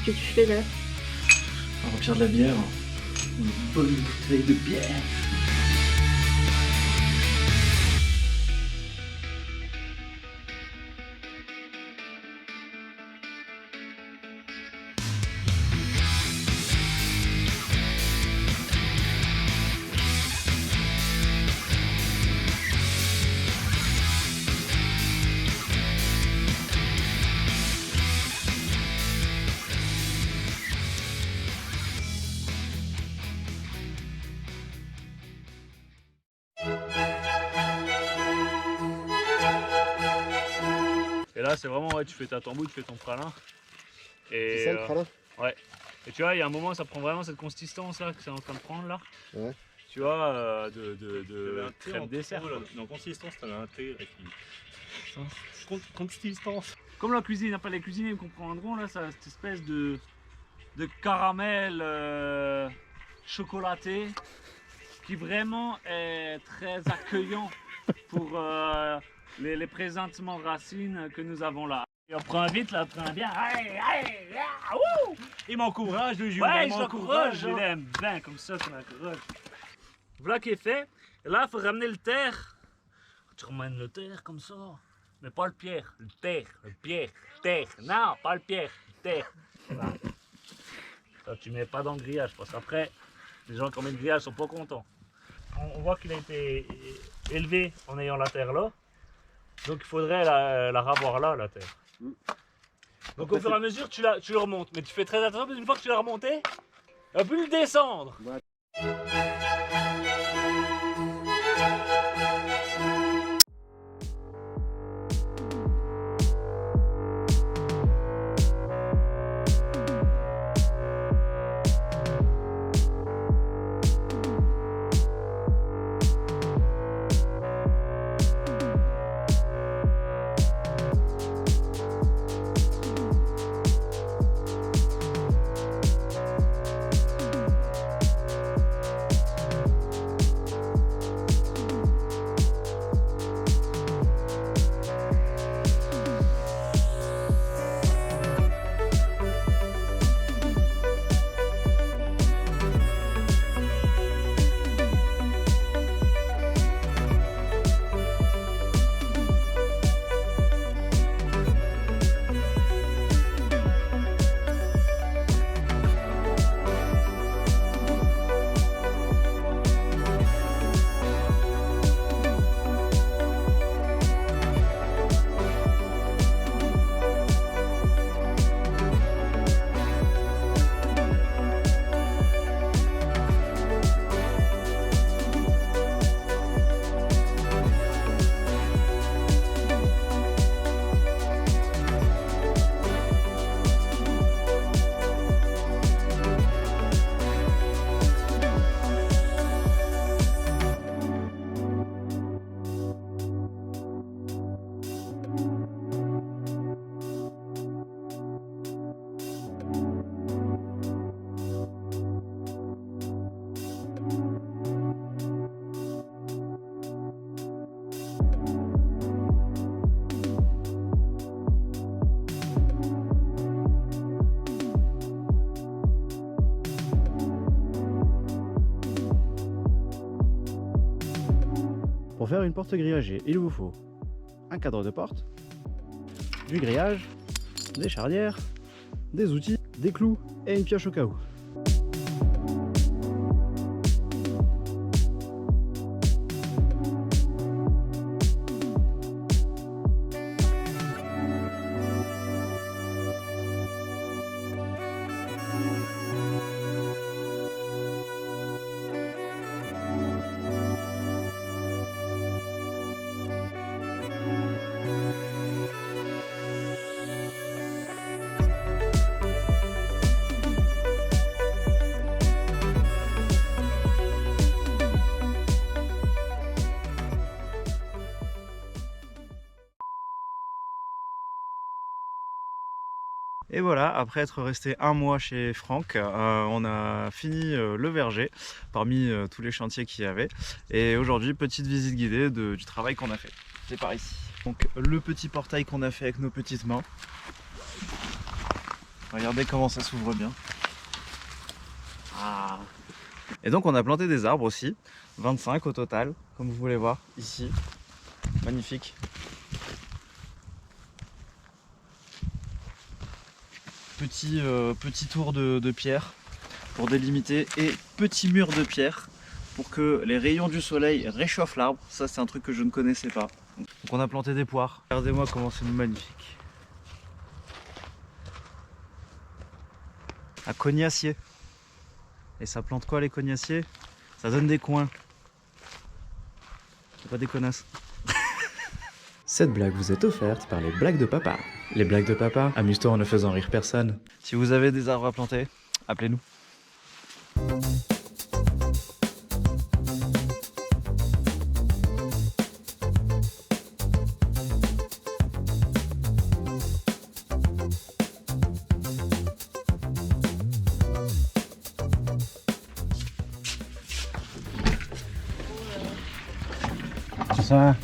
Qu'est-ce que tu fais là? Remplir de la bière. Une bonne bouteille de bière. Et là c'est vraiment ouais, tu fais ta tambouille, tu fais ton pralin. Et C'est ça le pralin? ouais. Et tu vois, il y a un moment ça prend vraiment cette consistance là que c'est en train de prendre là. Ouais. Tu vois, de crème dessert. En consistance, t'avais un thé là, qui... Consistance. Comme la cuisine, pas les cuisiniers me comprendront là, ça cette espèce de caramel chocolaté qui vraiment est très accueillant pour les présentements racines que nous avons là. Et on prend vite là, on prend bien. Il m'encourage le jeu. Ouais, je l'encourage, je l'aime bien comme ça, je l'encourage. Voilà qui est fait. Et là, il faut ramener le terre. Tu ramènes le terre comme ça. Mais pas le pierre, le terre, terre. Non, pas le pierre, le terre. Voilà. Ça, tu mets pas dans le grillage parce qu'après, les gens qui mettent le grillage sont pas contents. On voit qu'il a été élevé en ayant la terre là. Donc il faudrait la ravoir là, la terre. Donc au fur et à mesure, tu le remontes. Mais tu fais très attention parce qu'une fois que tu l'as remonté, il va plus le descendre. Ouais. Pour faire une porte grillagée, il vous faut un cadre de porte, du grillage, des charnières, des outils, des clous et une pioche au cas où. Et voilà, après être resté un mois chez Franck, on a fini le verger parmi tous les chantiers qu'il y avait. Et aujourd'hui, petite visite guidée du travail qu'on a fait. C'est par ici. Donc le petit portail qu'on a fait avec nos petites mains. Regardez comment ça s'ouvre bien. Ah. Et donc on a planté des arbres aussi, 25 au total, comme vous voulez voir ici. Magnifique. Petit tour de pierre pour délimiter et petit mur de pierre pour que les rayons du soleil réchauffent l'arbre. Ça c'est un truc que je ne connaissais pas. Donc on a planté des poires. Regardez-moi comment c'est magnifique. À Cognacier. Et ça plante quoi les cognaciers? Ça donne des coins. C'est pas des connasses. Cette blague vous est offerte par les blagues de papa. Les blagues de papa, amuse-toi en ne faisant rire personne. Si vous avez des arbres à planter, appelez-nous. C'est ça.